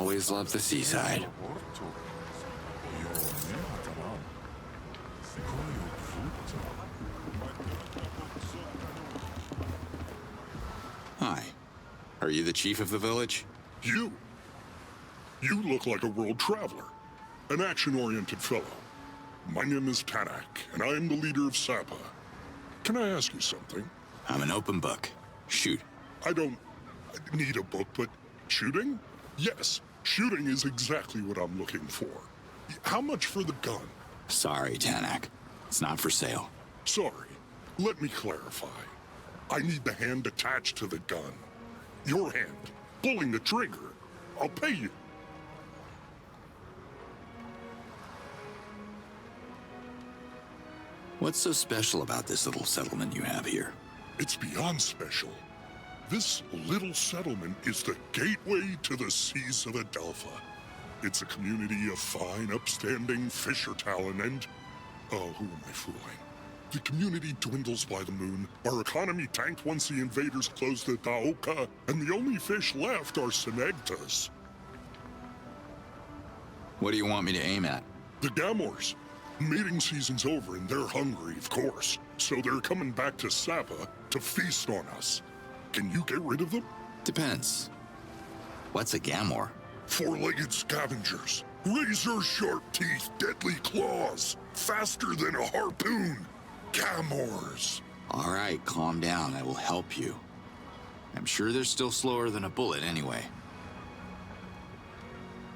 always loved the seaside. Hi. Are you the chief of the village? You look like a world traveler, an action-oriented fellow. My name is Tanak, and I am the leader of Sapa. Can I ask you something? I'm an open book. Shoot. I don't need a book, but shooting? Yes, shooting is exactly what I'm looking for. How much for the gun? Sorry, Tanak. It's not for sale. Sorry. Let me clarify. I need the hand attached to the gun. Your hand, pulling the trigger. I'll pay you. What's so special about this little settlement you have here? It's beyond special. This little settlement is the gateway to the seas of Adelpha. It's a community of fine, upstanding fisher talent and... Oh, who am I fooling? The community dwindles by the moon. Our economy tanked once the invaders closed the Daoka, and the only fish left are Senegtas. What do you want me to aim at? The Gamors. Mating season's over and they're hungry, of course. So they're coming back to Sapa to feast on us. Can you get rid of them? Depends. What's a Gamor? Four-legged scavengers. Razor-sharp teeth, deadly claws. Faster than a harpoon. Gamors. All right, calm down. I will help you. I'm sure they're still slower than a bullet anyway.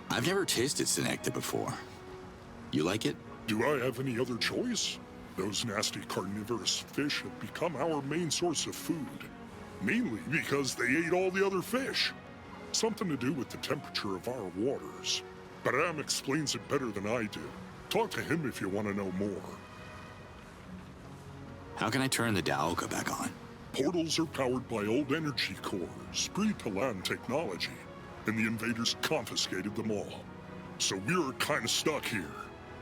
I've never tasted Senecta before. You like it? Do I have any other choice? Those nasty carnivorous fish have become our main source of food. Mainly because they ate all the other fish. Something to do with the temperature of our waters. But Am explains it better than I do. Talk to him if you want to know more. How can I turn the Daoka back on? Portals are powered by old energy cores, pre-Talan technology, and the invaders confiscated them all. So we're kind of stuck here.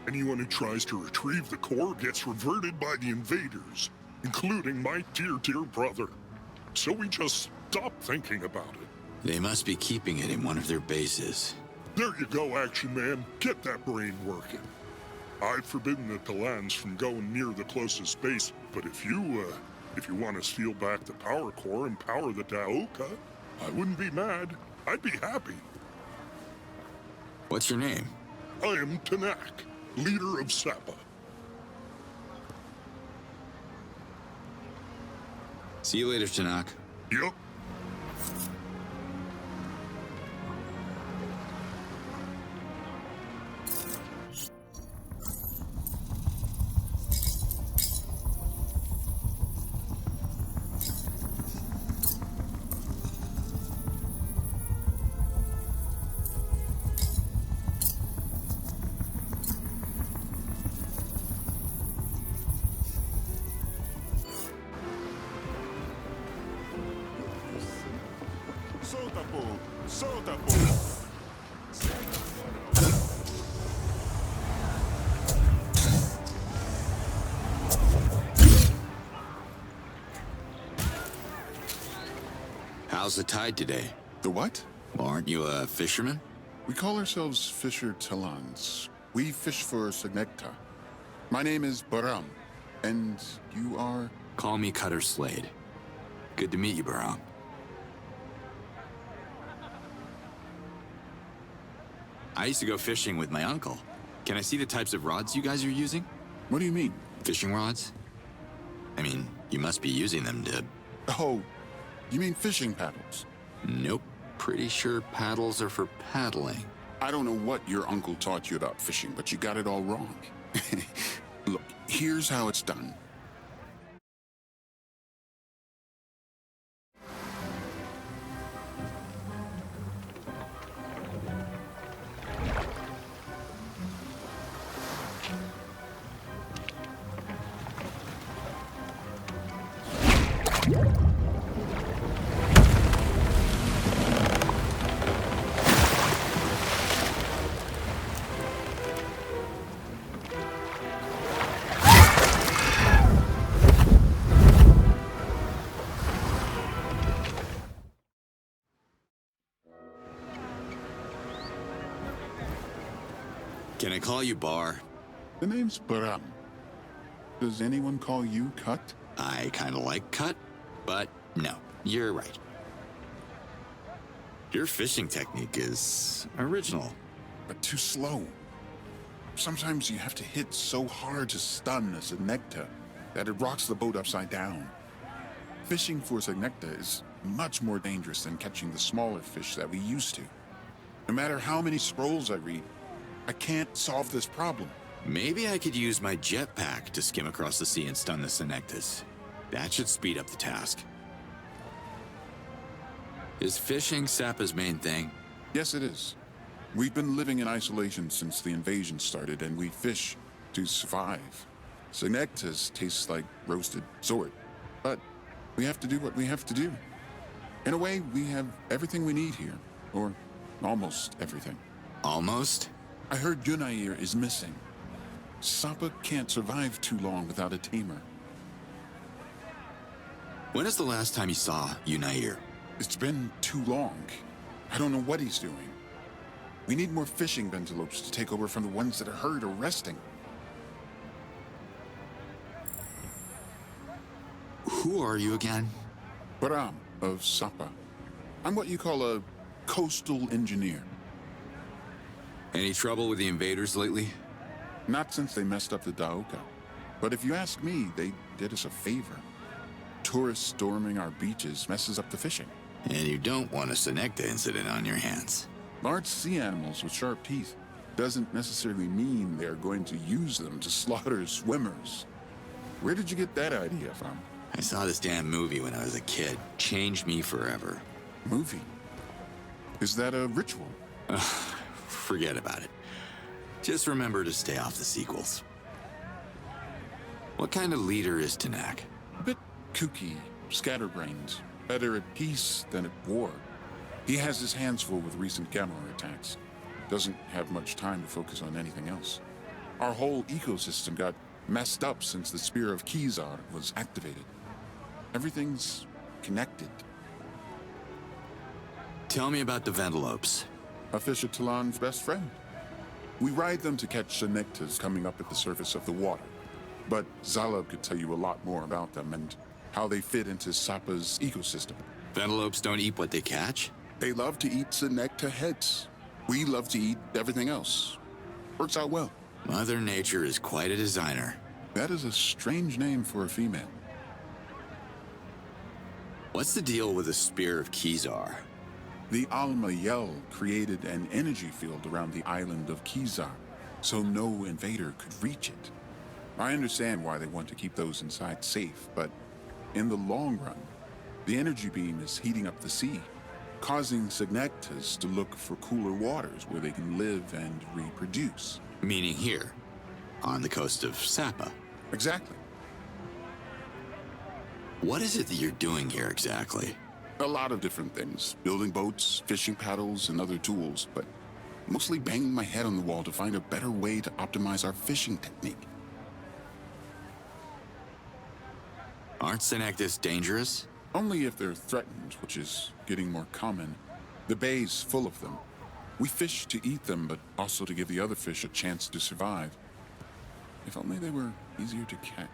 Anyone who tries to retrieve the core gets reverted by the invaders, including my dear brother. So we just stopped thinking about it. They must be keeping it in one of their bases. There you go, Action Man. Get that brain working. I've forbidden the Talans from going near the closest base, but if you want to steal back the power core and power the Daoka, I wouldn't be mad. I'd be happy. What's your name? I am Tanak, leader of Sapa. See you later, Tanak. Yup. How's the tide today? The what? Well, aren't you a fisherman? We call ourselves Fisher Talans. We fish for Senecta. My name is Baram, and you are? Call me Cutter Slade. Good to meet you, Baram. I used to go fishing with my uncle. Can I see the types of rods you guys are using? What do you mean? Fishing rods? I mean, you must be using them to... Oh, you mean fishing paddles? Nope. Pretty sure paddles are for paddling. I don't know what your uncle taught you about fishing, but you got it all wrong. Look, here's how it's done. Can I call you Bar? The name's Baram. Does anyone call you Cut? I kind of like cut, but no, you're right. Your fishing technique is original. But too slow. Sometimes you have to hit so hard to stun a Synecta that it rocks the boat upside down. Fishing for Synecta is much more dangerous than catching the smaller fish that we used to. No matter how many scrolls I read, I can't solve this problem. Maybe I could use my jetpack to skim across the sea and stun the Synectas. That should speed up the task. Is fishing Sappa's main thing? Yes, it is. We've been living in isolation since the invasion started, and we fish to survive. Synectas taste like roasted sword, but we have to do what we have to do. In a way, we have everything we need here, or almost everything. Almost? I heard Yunair is missing. Sappa can't survive too long without a tamer. When is the last time you saw Yunair? It's been too long. I don't know what he's doing. We need more fishing bentelopes to take over from the ones that are hurt or resting. Who are you again? Baram of Sappa. I'm what you call a coastal engineer. Any trouble with the invaders lately? Not since they messed up the Daoka. But if you ask me, they did us a favor. Tourists storming our beaches messes up the fishing. And you don't want a Synecta incident on your hands. Large sea animals with sharp teeth doesn't necessarily mean they're going to use them to slaughter swimmers. Where did you get that idea from? I saw this damn movie when I was a kid. Changed me forever. Movie? Is that a ritual? Forget about it. Just remember to stay off the sequels. What kind of leader is Tanak? A bit kooky, scatterbrained, better at peace than at war. He has his hands full with recent Gamma attacks. Doesn't have much time to focus on anything else. Our whole ecosystem got messed up since the Spear of Kizar was activated. Everything's connected. Tell me about the Ventelopes. A Fisher Talon's best friend. We ride them to catch Synectas coming up at the surface of the water. But Zalab could tell you a lot more about them and how they fit into Sappa's ecosystem. Ventelopes don't eat what they catch? They love to eat Synecta heads. We love to eat everything else. Works out well. Mother Nature is quite a designer. That is a strange name for a female. What's the deal with the Spear of Kizar? The Alma Yel created an energy field around the island of Kizar, so no invader could reach it. I understand why they want to keep those inside safe, but in the long run, the energy beam is heating up the sea, causing Synectas to look for cooler waters where they can live and reproduce. Meaning here, on the coast of Sappa. Exactly. What is it that you're doing here exactly? A lot of different things. Building boats, fishing paddles, and other tools, but mostly banging my head on the wall to find a better way to optimize our fishing technique. Aren't Synectas dangerous? Only if they're threatened, which is getting more common. The bay's full of them. We fish to eat them, but also to give the other fish a chance to survive. If only they were easier to catch.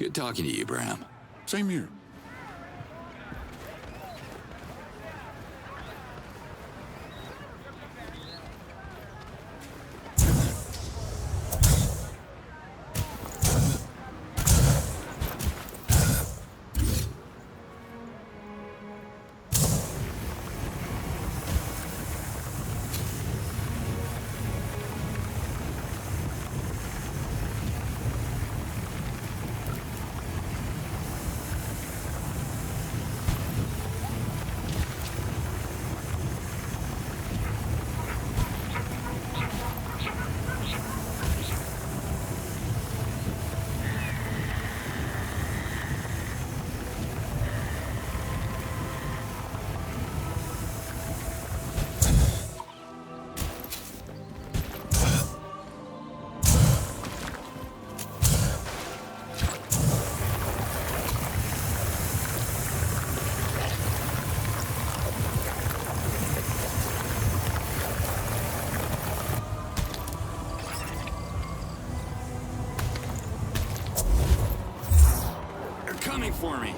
Good talking to you, Bram. Same here. for me.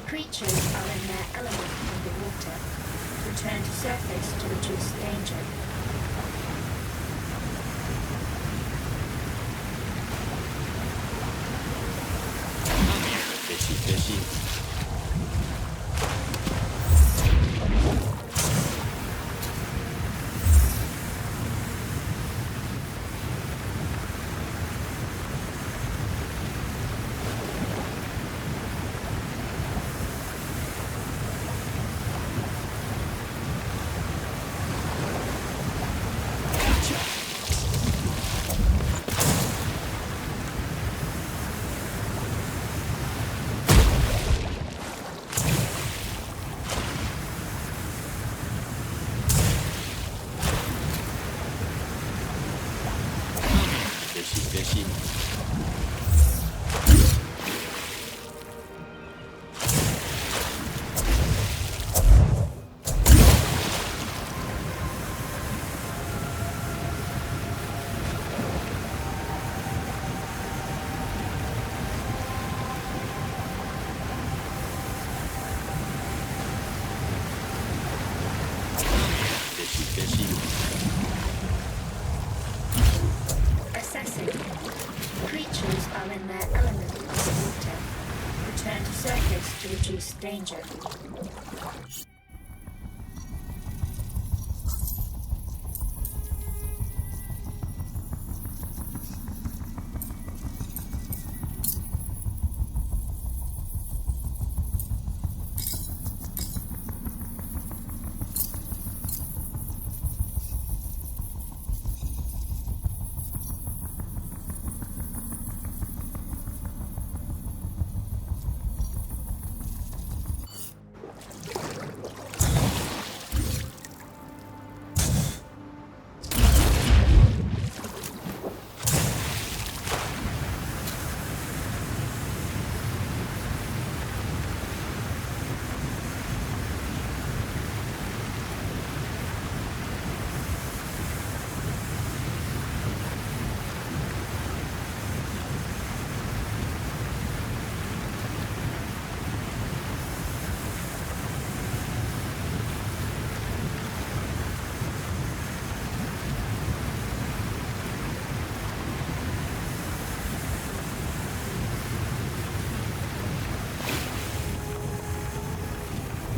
Creatures are in their element underwater. Return to surface to reduce danger. Come here, fishy fishy. Fishy. Assessing. Creatures are in their element underwater. Return to surface to reduce danger.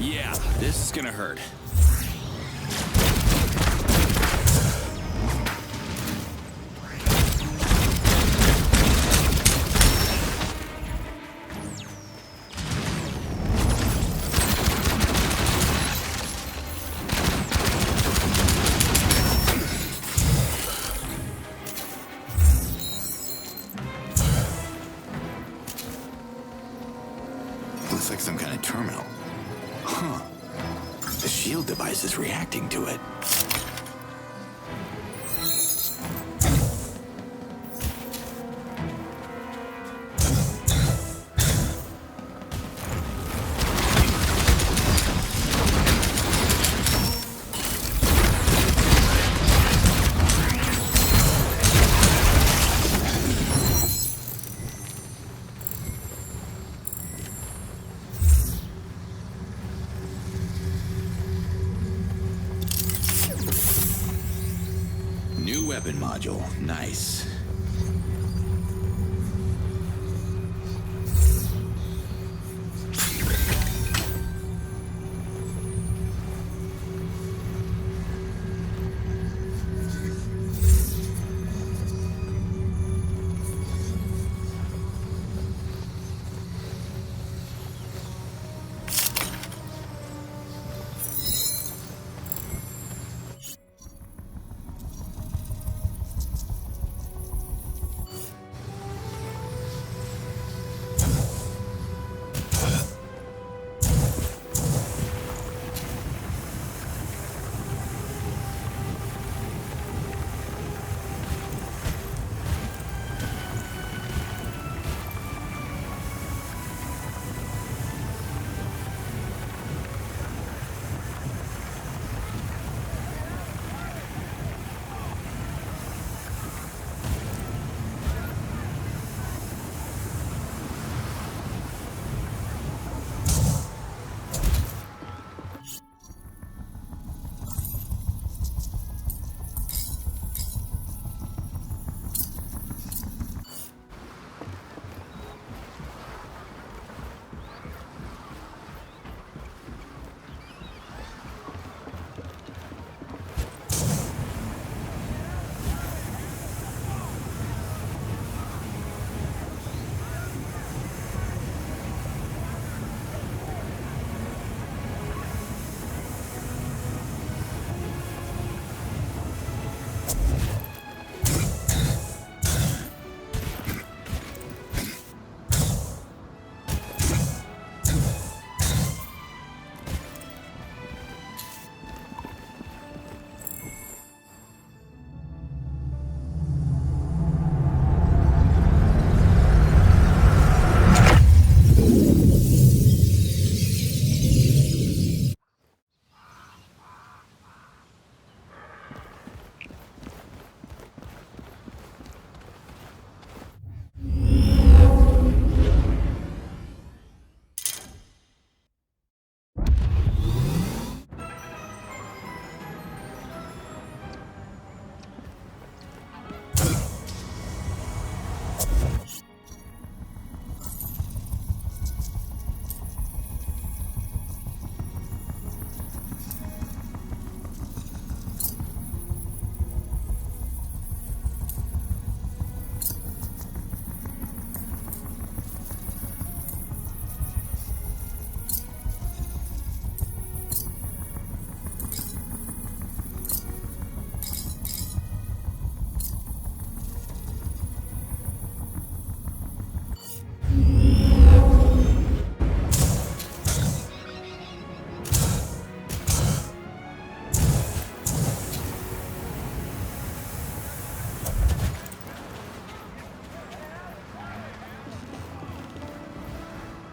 Yeah, this is gonna hurt. Looks like some kind of terminal. Huh. The shield device is reacting to it. New weapon module. Nice.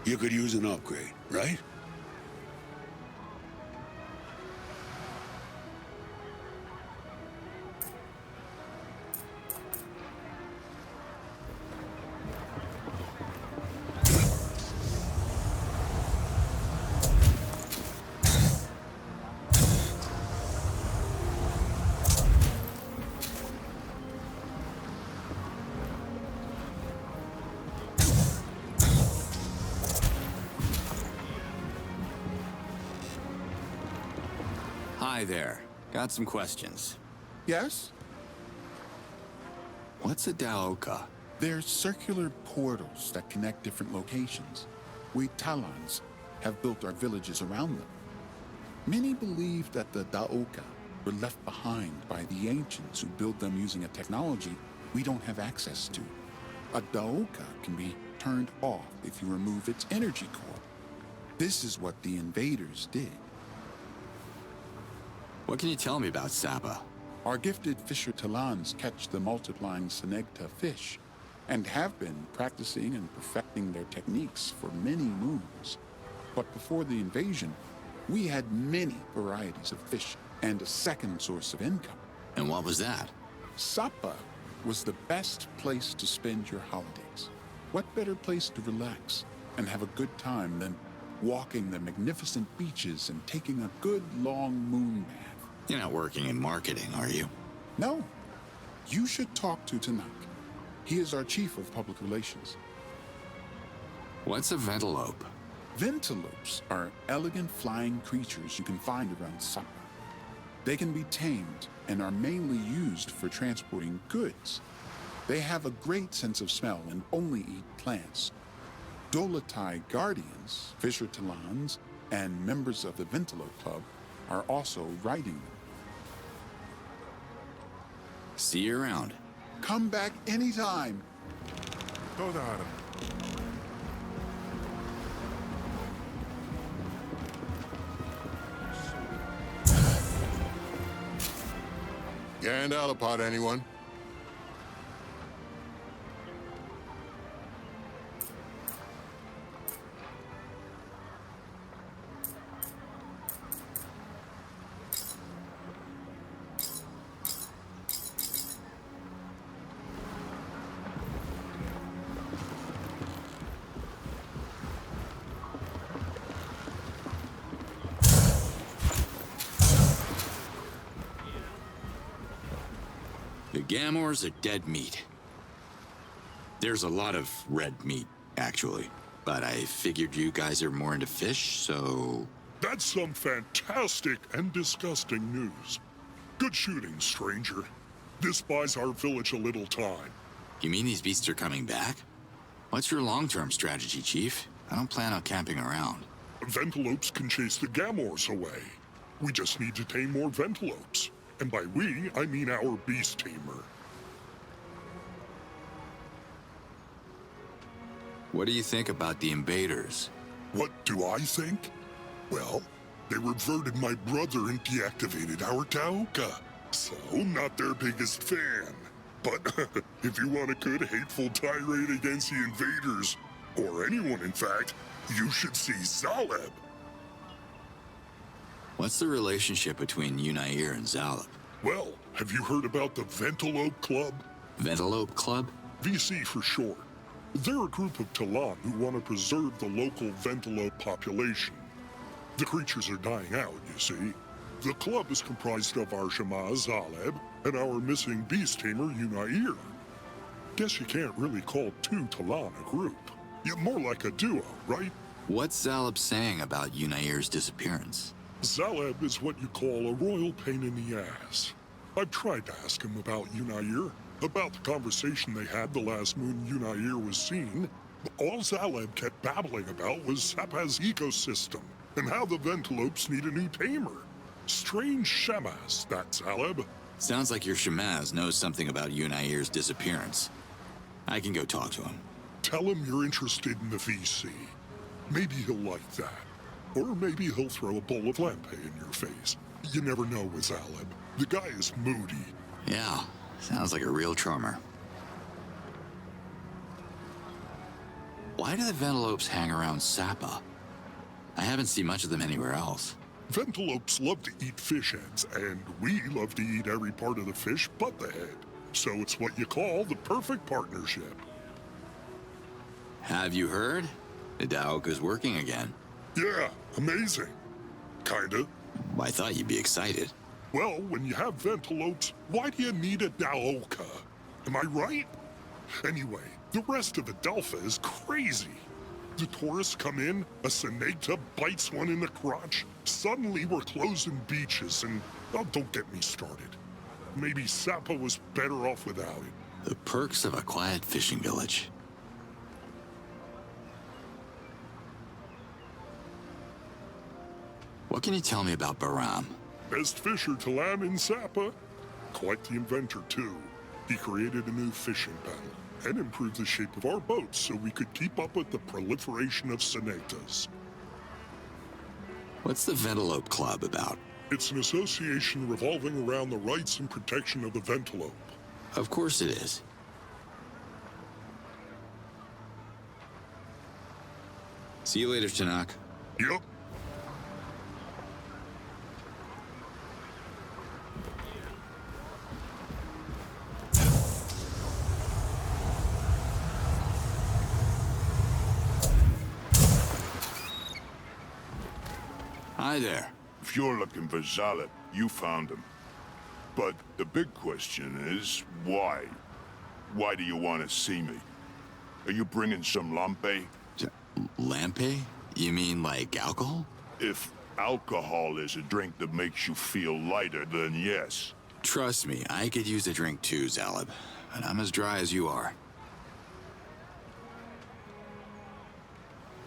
You could use an upgrade, right? Hi there. Got some questions. Yes? What's a Daoka? They're circular portals that connect different locations. We Talans have built our villages around them. Many believe that the Daoka were left behind by the ancients who built them using a technology we don't have access to. A Daoka can be turned off if you remove its energy core. This is what the invaders did. What can you tell me about Saba? Our gifted fisher Talans catch the multiplying Senegta fish and have been practicing and perfecting their techniques for many moons. But before the invasion, we had many varieties of fish and a second source of income. And what was that? Sapa was the best place to spend your holidays. What better place to relax and have a good time than walking the magnificent beaches and taking a good long moon bath? You're not working in marketing, are you? No. You should talk to Tanak. He is our chief of public relations. What's a ventilope? Ventilopes are elegant flying creatures you can find around Sapa. They can be tamed and are mainly used for transporting goods. They have a great sense of smell and only eat plants. Dolotai guardians, fisher talans, and members of the Ventilope Club are also riding them. See you around. Come back anytime. Todara. You hand out a pot, anyone? The Gamors are dead meat. There's a lot of red meat, actually. But I figured you guys are more into fish, so... That's some fantastic and disgusting news. Good shooting, stranger. This buys our village a little time. You mean these beasts are coming back? What's your long-term strategy, Chief? I don't plan on camping around. Ventilopes can chase the Gamors away. We just need to tame more Ventilopes. And by we, I mean our beast tamer. What do you think about the invaders? What do I think? Well, they reverted my brother and deactivated our Taoka. So, not their biggest fan. But if you want a good hateful tirade against the invaders, or anyone in fact, you should see Zaleb. What's the relationship between Yunair and Zalab? Well, have you heard about the Ventilope Club? Ventilope Club? VC for short. They're a group of Talan who want to preserve the local Ventilope population. The creatures are dying out, you see. The club is comprised of our Shema Zaleb and our missing beast tamer Yunair. Guess you can't really call two Talan a group. You're more like a duo, right? What's Zalab saying about Yunair's disappearance? Zaleb is what you call a royal pain in the ass. I've tried to ask him about Yunair, about the conversation they had the last moon Yunair was seen. But all Zaleb kept babbling about was Sapa's ecosystem, and how the Ventilopes need a new tamer. Strange Shemaz, that Zaleb. Sounds like your Shemaz knows something about Yunair's disappearance. I can go talk to him. Tell him you're interested in the VC. Maybe he'll like that. Or maybe he'll throw a bowl of lampe in your face. You never know with Zaleb. The guy is moody. Yeah, sounds like a real charmer. Why do the Ventilopes hang around Sapa? I haven't seen much of them anywhere else. Ventilopes love to eat fish heads, and we love to eat every part of the fish but the head. So it's what you call the perfect partnership. Have you heard? The Daoka's working again. Yeah, amazing. Kinda. I thought you'd be excited. Well, when you have Ventilopes, why do you need a Daoka? Am I right? Anyway, the rest of Adelpha is crazy. The tourists come in, a Senecta bites one in the crotch. Suddenly we're closing beaches and, oh, don't get me started. Maybe Sapa was better off without it. The perks of a quiet fishing village. What can you tell me about Baram? Best fisher to land in Sapa. Quite the inventor, too. He created a new fishing paddle and improved the shape of our boats so we could keep up with the proliferation of Senectas. What's the Ventalope Club about? It's an association revolving around the rights and protection of the Ventalope. Of course it is. See you later, Tanakh. Yup. Hi there. If you're looking for Zalab, you found him. But the big question is, why? Why do you want to see me? Are you bringing some lampe? Lampe? You mean like alcohol? If alcohol is a drink that makes you feel lighter, then yes. Trust me, I could use a drink too, Zalab. And I'm as dry as you are.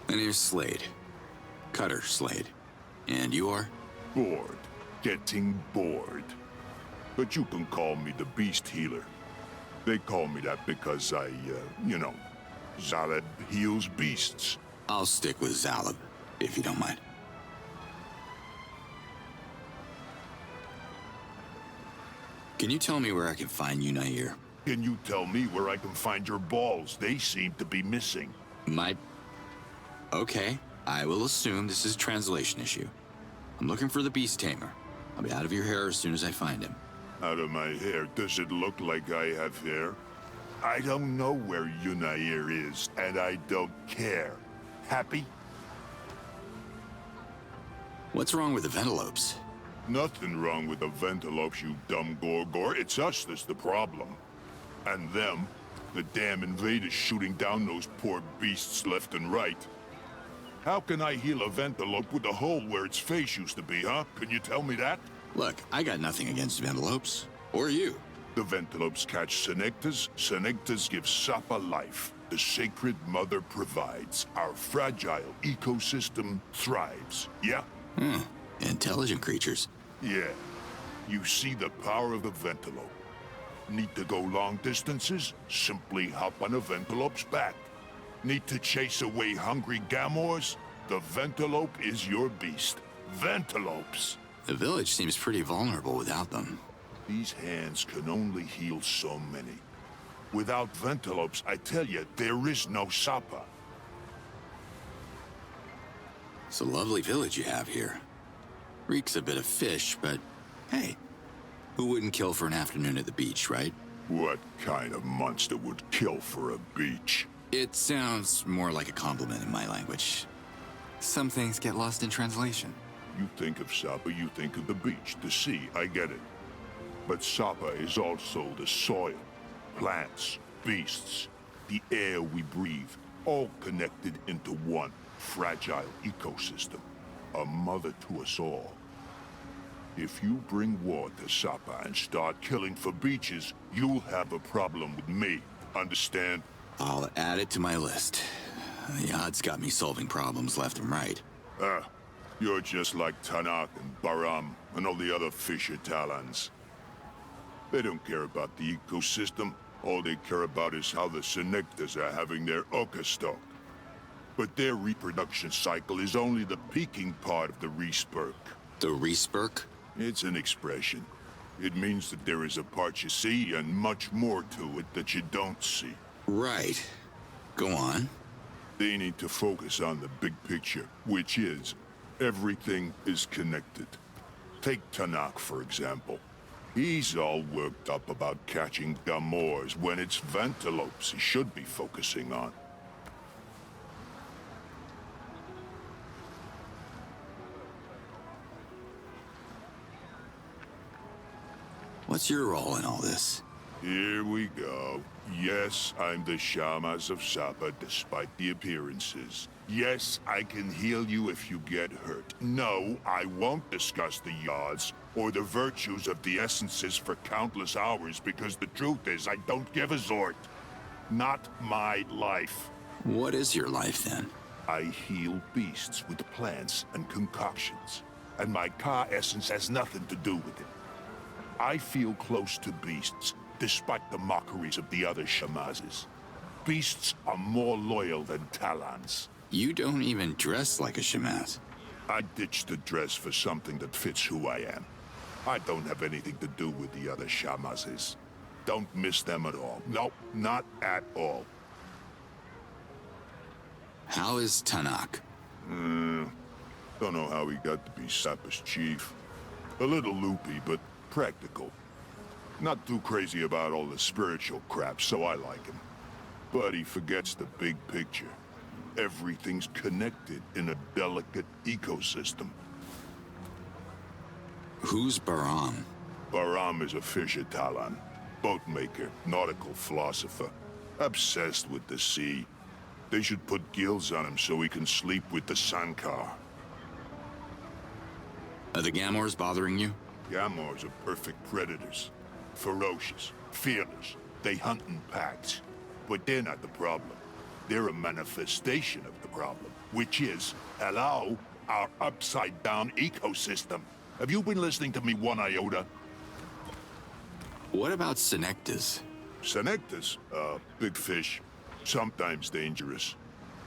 My name's Slade. Cutter Slade. And you are? Bored. Getting bored. But you can call me the Beast Healer. They call me that because I, Zalab heals beasts. I'll stick with Zalab, if you don't mind. Can you tell me where I can find Yunair? Can you tell me where I can find your balls? They seem to be missing. Okay, I will assume this is a translation issue. I'm looking for the Beast Tamer. I'll be out of your hair as soon as I find him. Out of my hair? Does it look like I have hair? I don't know where Yunair is, and I don't care. Happy? What's wrong with the Ventalopes? Nothing wrong with the Ventalopes, you dumb Gorgor. It's us that's the problem. And them, the damn invaders shooting down those poor beasts left and right. How can I heal a Ventalope with a hole where its face used to be, huh? Can you tell me that? Look, I got nothing against Ventalopes. Or you. The Ventalopes catch Senectas. Senectas give Sapa life. The Sacred Mother provides. Our fragile ecosystem thrives. Yeah? Intelligent creatures. Yeah. You see the power of the Ventalope. Need to go long distances? Simply hop on a Ventalope's back. Need to chase away hungry Gamors? The Ventalope is your beast. Ventalopes! The village seems pretty vulnerable without them. These hands can only heal so many. Without Ventalopes, I tell you, there is no Sapa. It's a lovely village you have here. Reeks a bit of fish, but hey, who wouldn't kill for an afternoon at the beach, right? What kind of monster would kill for a beach? It sounds more like a compliment in my language. Some things get lost in translation. You think of Sapa, you think of the beach, the sea, I get it. But Sapa is also the soil, plants, beasts, the air we breathe, all connected into one fragile ecosystem, a mother to us all. If you bring war to Sapa and start killing for beaches, you'll have a problem with me, understand? I'll add it to my list. The odds got me solving problems left and right. You're just like Tanakh and Baram and all the other fisher talons. They don't care about the ecosystem. All they care about is how the Senectas are having their Outcast. But their reproduction cycle is only the peaking part of the respurk. The respurk? It's an expression. It means that there is a part you see and much more to it that you don't see. Right. Go on. They need to focus on the big picture, which is everything is connected. Take Tanakh, for example. He's all worked up about catching Gamors when it's Ventalopes he should be focusing on. What's your role in all this? Here we go. Yes, I'm the Shamas of Sapa, despite the appearances. Yes, I can heal you if you get hurt. No, I won't discuss the yards or the virtues of the essences for countless hours because the truth is I don't give a zort. Not my life. What is your life, then? I heal beasts with plants and concoctions, and my Ka essence has nothing to do with it. I feel close to beasts, despite the mockeries of the other Shamazes. Beasts are more loyal than Talons. You don't even dress like a Shamaz. I ditched the dress for something that fits who I am. I don't have anything to do with the other Shamazes. Don't miss them at all. No, not at all. How is Tanak? Don't know how he got to be Sapa's chief. A little loopy, but practical. Not too crazy about all the spiritual crap, so I like him. But he forgets the big picture. Everything's connected in a delicate ecosystem. Who's Baram? Baram is a fisher Talon, boat maker, nautical philosopher, obsessed with the sea. They should put gills on him so he can sleep with the Sankar. Are the Gamors bothering you? Gamors are perfect predators. Ferocious, fearless. They hunt in packs. But they're not the problem. They're a manifestation of the problem, which is, hello, our upside-down ecosystem. Have you been listening to me one iota? What about Senectas? Senectas, big fish. Sometimes dangerous.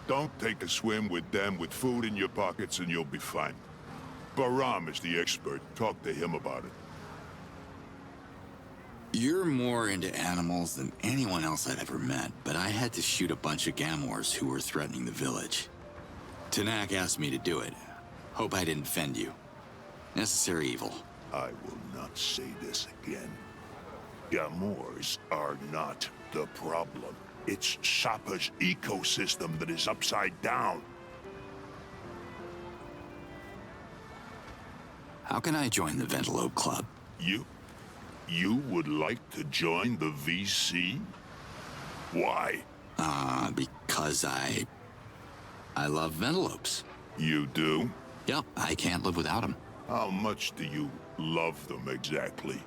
Don't take a swim with them with food in your pockets and you'll be fine. Baram is the expert. Talk to him about it. You're more into animals than anyone else I've ever met, but I had to shoot a bunch of Gamors who were threatening the village. Tanak asked me to do it. Hope I didn't offend you. Necessary evil. I will not say this again. Gamors are not the problem. It's Sapa's ecosystem that is upside down. How can I join the Ventalope Club? You would like to join the VC? Why? Because I love Ventalopes. You do? Yep, I can't live without them. How much do you love them exactly?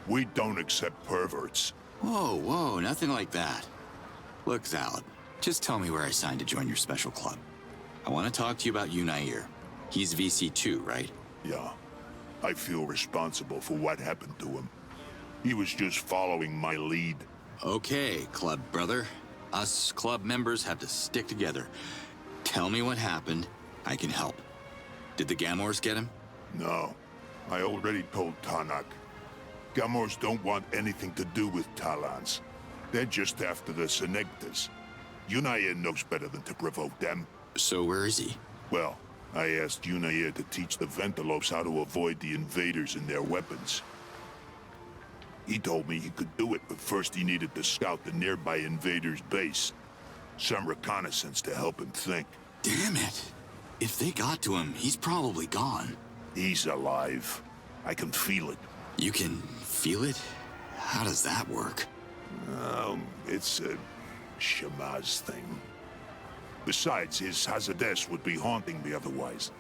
We don't accept perverts. Whoa, nothing like that. Look, Zalad, just tell me where I signed to join your special club. I want to talk to you about Unair. He's VC2, right? Yeah. I feel responsible for what happened to him. He was just following my lead. Okay, club brother. Us club members have to stick together. Tell me what happened. I can help. Did the Gamors get him? No. I already told Tanak. Gamors don't want anything to do with Talons. They're just after the Senectas. Unair knows better than to provoke them. So where is he? Well, I asked Unair to teach the Ventalopes how to avoid the invaders and their weapons. He told me he could do it, but first he needed to scout the nearby invaders' base. Some reconnaissance to help him think. Damn it. If they got to him, he's probably gone. He's alive. I can feel it. You can feel it? How does that work? It's a Shamaz thing. Besides, his Hazades would be haunting me otherwise.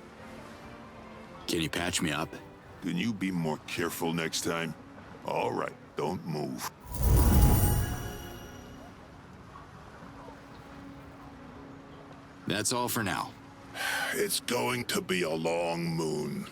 Can you patch me up? Can you be more careful next time? All right, don't move. That's all for now. It's going to be a long moon.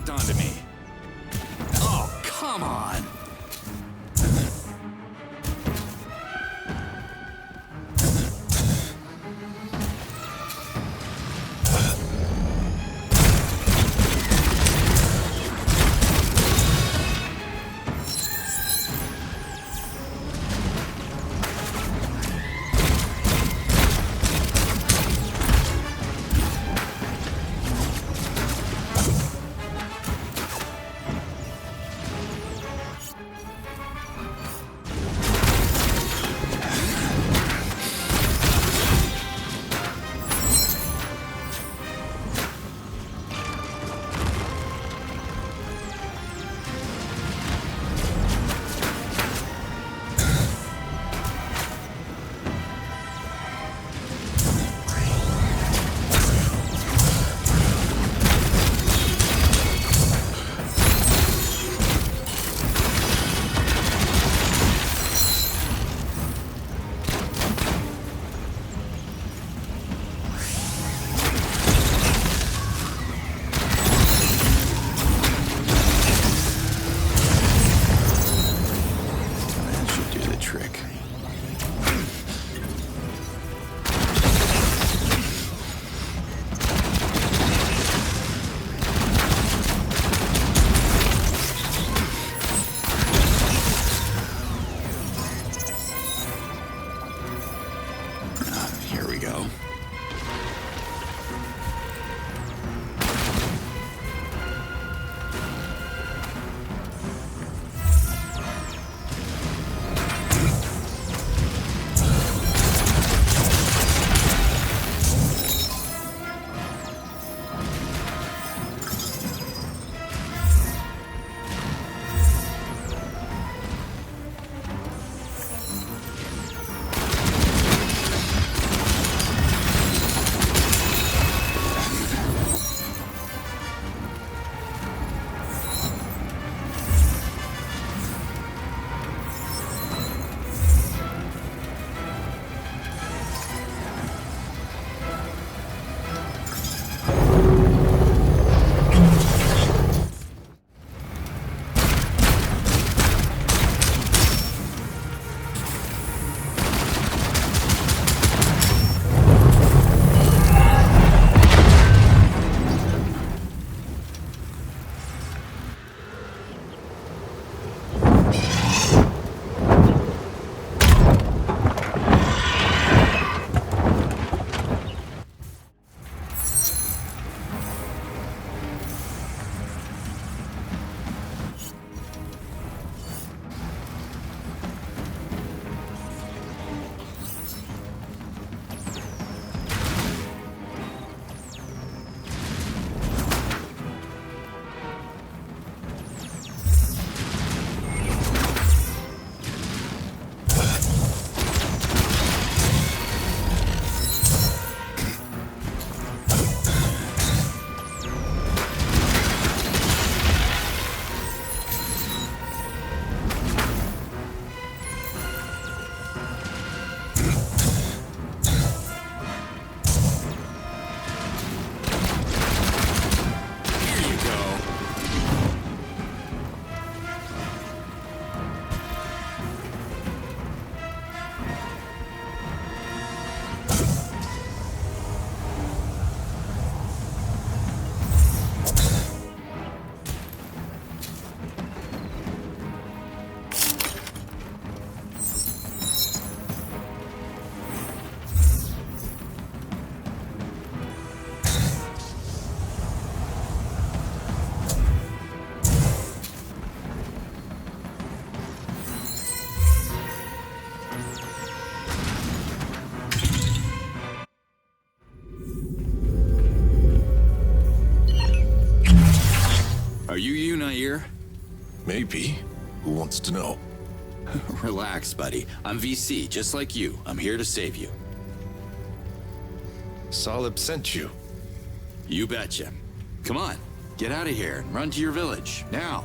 locked onto me. Oh, come on! Are you Nair? Maybe. Who wants to know? Relax, buddy. I'm VC, just like you. I'm here to save you. Salib sent you. You betcha. Come on, get out of here and run to your village, now.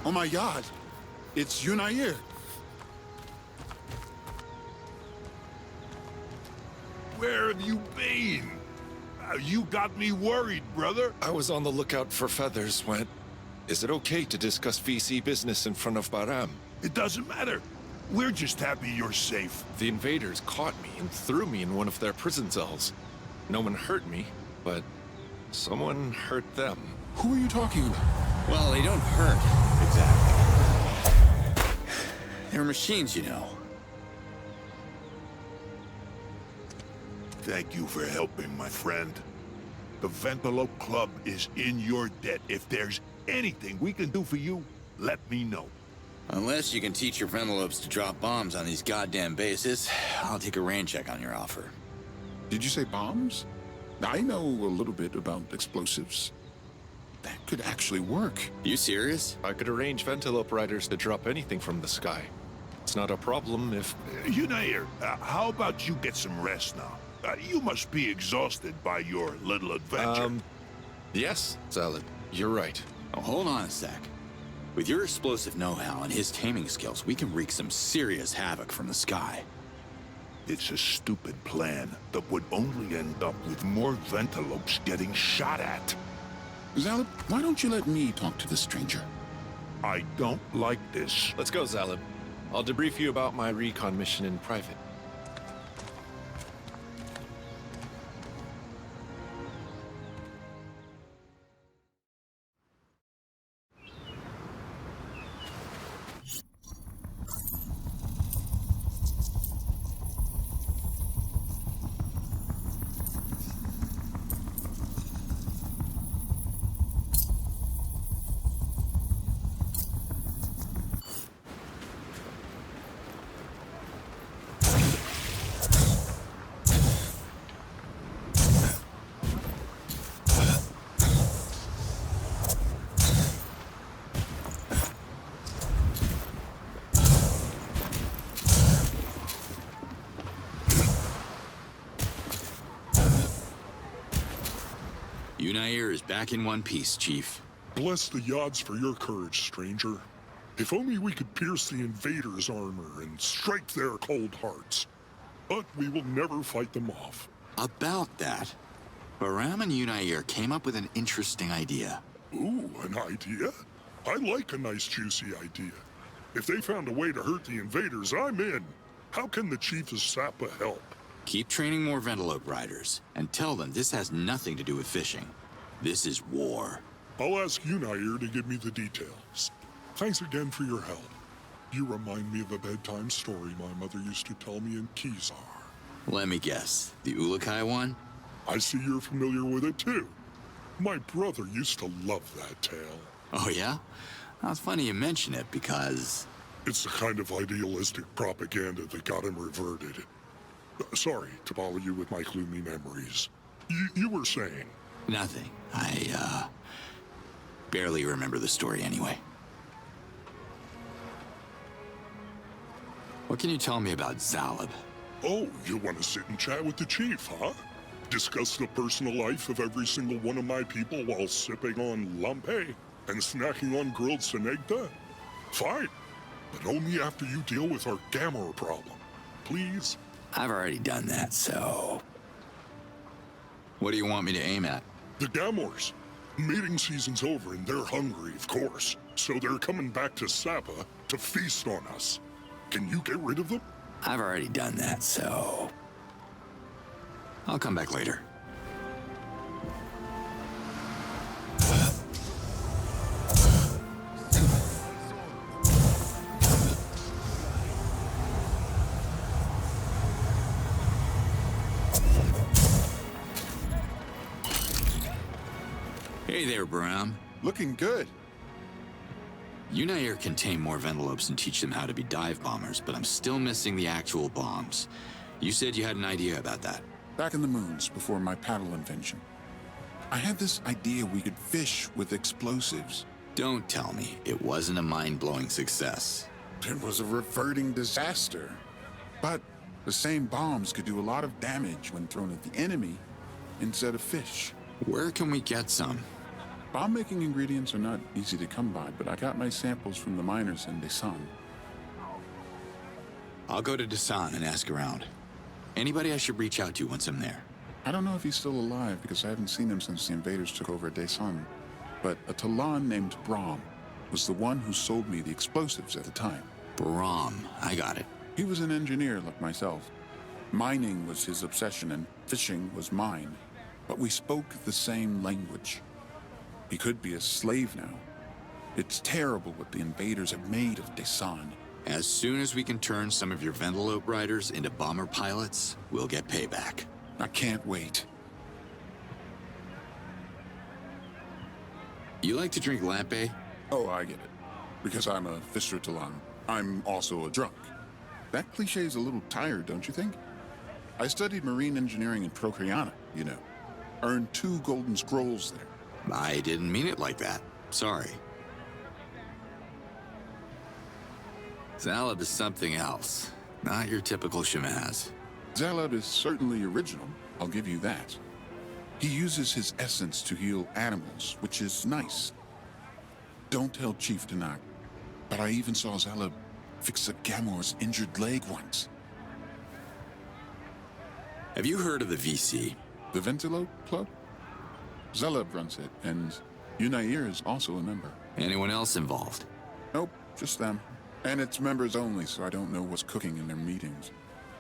On my yacht. It's Yunair. Where have you been? You got me worried, brother. I was on the lookout for feathers when... Is it okay to discuss VC business in front of Baram? It doesn't matter. We're just happy you're safe. The invaders caught me and threw me in one of their prison cells. No one hurt me, but someone hurt them. Who are you talking about? Well, they don't hurt, exactly. They're machines, you know. Thank you for helping, my friend. The Ventalope Club is in your debt. If there's anything we can do for you, let me know. Unless you can teach your Ventalopes to drop bombs on these goddamn bases, I'll take a rain check on your offer. Did you say bombs? I know a little bit about explosives. That could actually work. You serious? I could arrange Ventalope riders to drop anything from the sky. It's not a problem if... Yunair, how about you get some rest now? You must be exhausted by your little adventure. Yes, Zalad, you're right. Oh, hold on a sec. With your explosive know-how and his taming skills, we can wreak some serious havoc from the sky. It's a stupid plan that would only end up with more Ventalopes getting shot at. Zalad, why don't you let me talk to the stranger? I don't like this. Let's go, Zalad. I'll debrief you about my recon mission in private. Yunair is back in one piece, Chief. Bless the Yods for your courage, stranger. If only we could pierce the invaders' armor and strike their cold hearts. But we will never fight them off. About that, Baram and Yunair came up with an interesting idea. Ooh, an idea? I like a nice juicy idea. If they found a way to hurt the invaders, I'm in. How can the Chief of Sapa help? Keep training more Ventalope riders, and tell them this has nothing to do with fishing. This is war. I'll ask Yunair to give me the details. Thanks again for your help. You remind me of a bedtime story my mother used to tell me in Kizar. Let me guess, the Ulukai one? I see you're familiar with it too. My brother used to love that tale. Oh yeah? Well, it's funny you mention it because... It's the kind of idealistic propaganda that got him reverted. Sorry to bother you with my gloomy memories. You were saying? Nothing. I, barely remember the story anyway. What can you tell me about Zalab? Oh, you want to sit and chat with the Chief, huh? Discuss the personal life of every single one of my people while sipping on lampe and snacking on grilled senegda? Fine, but only after you deal with our Gamma problem. Please? I've already done that, so... What do you want me to aim at? The Gamors. Mating season's over and they're hungry, of course. So they're coming back to Sapa to feast on us. Can you get rid of them? I've already done that, so... I'll come back later. Hey there, Baram. Looking good. Yunair can tame more Ventalopes and teach them how to be dive bombers, but I'm still missing the actual bombs. You said you had an idea about that. Back in the moons, before my paddle invention, I had this idea we could fish with explosives. Don't tell me it wasn't a mind-blowing success. It was a reverting disaster. But the same bombs could do a lot of damage when thrown at the enemy instead of fish. Where can we get some? Bomb-making ingredients are not easy to come by, but I got my samples from the miners in Desan. I'll go to Dasan and ask around. Anybody I should reach out to once I'm there? I don't know if he's still alive because I haven't seen him since the invaders took over Desan. But a Talon named Brahm was the one who sold me the explosives at the time. Brahm, I got it. He was an engineer like myself. Mining was his obsession and fishing was mine. But we spoke the same language. He could be a slave now. It's terrible what the invaders have made of Desan. As soon as we can turn some of your Ventalope riders into bomber pilots, we'll get payback. I can't wait. You like to drink lampe? Oh, I get it. Because I'm a Fisher Talon. I'm also a drunk. That cliché's a little tired, don't you think? I studied marine engineering in Procreana, you know. Earned 2 golden scrolls there. I didn't mean it like that. Sorry. Zalab is something else. Not your typical Shamaz. Zalab is certainly original, I'll give you that. He uses his essence to heal animals, which is nice. Don't tell Chief Tanak, but I even saw Zalab fix a Gamor's injured leg once. Have you heard of the VC? The Ventalope Club? Zalab runs it, and Unair is also a member. Anyone else involved? Nope, just them. And it's members only, so I don't know what's cooking in their meetings.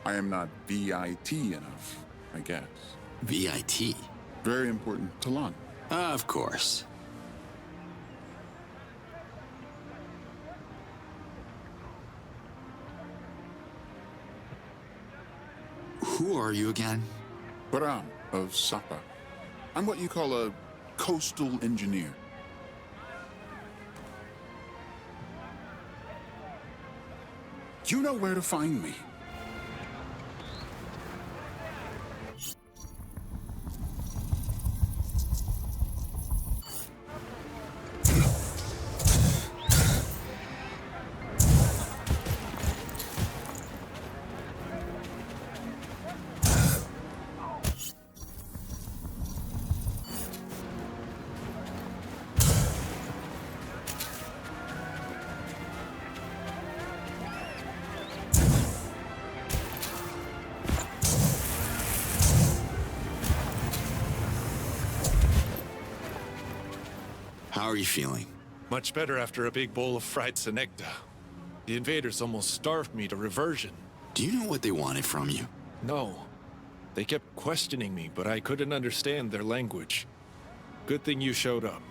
I am not VIT enough, I guess. VIT? Very important Talon. Of course. Who are you again? Baram of Sapa. I'm what you call a coastal engineer. You know where to find me. How are you feeling? Much better after a big bowl of fried senecta. The invaders almost starved me to reversion. Do you know what they wanted from you? No. They kept questioning me, but I couldn't understand their language. Good thing you showed up.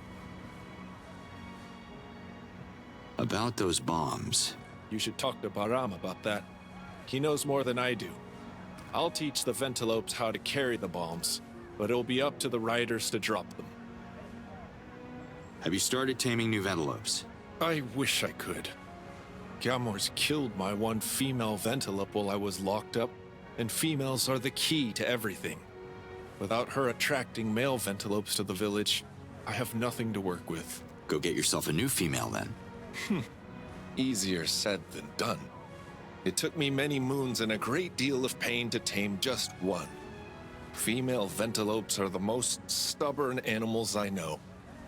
About those bombs. You should talk to Baram about that. He knows more than I do. I'll teach the Ventalopes how to carry the bombs, but it'll be up to the riders to drop them. Have you started taming new Ventalopes? I wish I could. Gamor's killed my one female Ventalope while I was locked up, and females are the key to everything. Without her attracting male Ventalopes to the village, I have nothing to work with. Go get yourself a new female then. Easier said than done. It took me many moons and a great deal of pain to tame just one. Female Ventalopes are the most stubborn animals I know.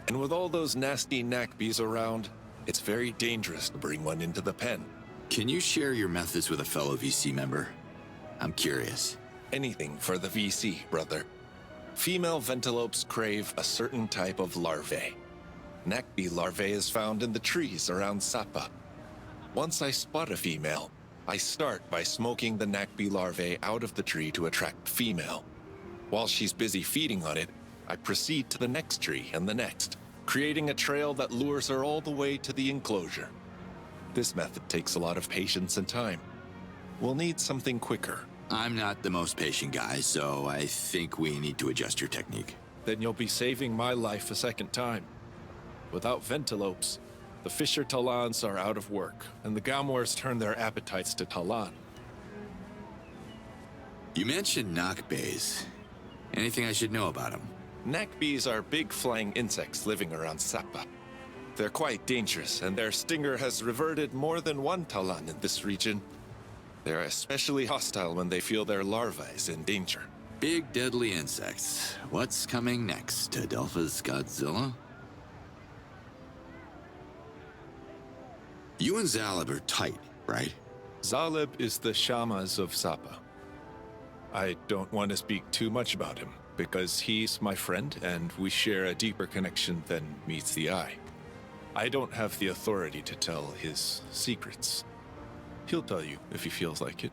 And with all those nasty Nakbis around, it's very dangerous to bring one into the pen. Can you share your methods with a fellow VC member? I'm curious. Anything for the VC, brother. Female Ventalopes crave a certain type of larvae. Nakbi larvae is found in the trees around Sapa. Once I spot a female, I start by smoking the Nakbi larvae out of the tree to attract female. While she's busy feeding on it, I proceed to the next tree and the next, creating a trail that lures her all the way to the enclosure. This method takes a lot of patience and time. We'll need something quicker. I'm not the most patient guy, so I think we need to adjust your technique. Then you'll be saving my life a second time. Without Ventalopes, the Fisher Talons are out of work, and the Gamors turn their appetites to Talon. You mentioned Nakbes. Anything I should know about them? Nakbis are big flying insects living around Sapa. They're quite dangerous, and their stinger has reverted more than one Talon in this region. They're especially hostile when they feel their larvae is in danger. Big deadly insects. What's coming next? Adelpha's Godzilla? You and Zalib are tight, right? Zalib is the Shamas of Sapa. I don't want to speak too much about him, because he's my friend and we share a deeper connection than meets the eye. I don't have the authority to tell his secrets. He'll tell you if he feels like it.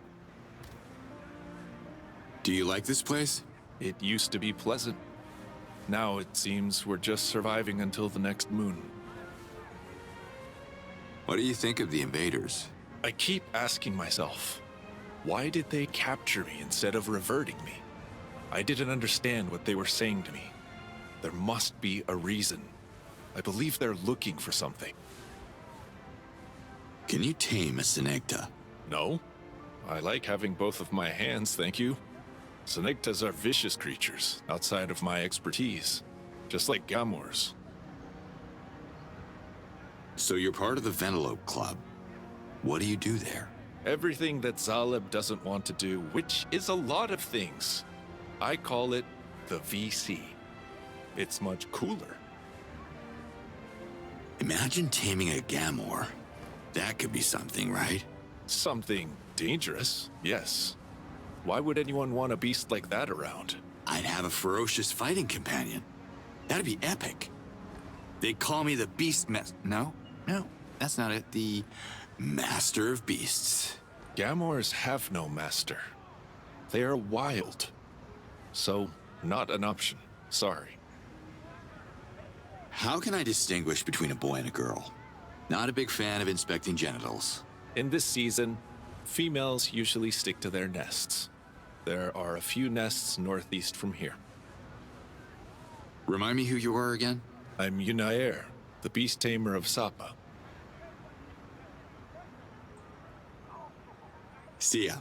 Do you like this place? It used to be pleasant. Now it seems we're just surviving until the next moon. What do you think of the invaders? I keep asking myself, why did they capture me instead of reverting me? I didn't understand what they were saying to me. There must be a reason. I believe they're looking for something. Can you tame a Senecta? No. I like having both of my hands, thank you. Senectas are vicious creatures, outside of my expertise. Just like Gamors. So you're part of the Ventalope Club. What do you do there? Everything that Zalib doesn't want to do, which is a lot of things. I call it the VC. It's much cooler. Imagine taming a Gamor. That could be something, right? Something dangerous, yes. Why would anyone want a beast like that around? I'd have a ferocious fighting companion. That'd be epic. They'd call me the Beast No, that's not it. The Master of Beasts. Gamors have no master. They are wild. So, not an option. Sorry. How can I distinguish between a boy and a girl? Not a big fan of inspecting genitals. In this season, females usually stick to their nests. There are a few nests northeast from here. Remind me who you are again? I'm Yunaer, the beast tamer of Sapa. See ya.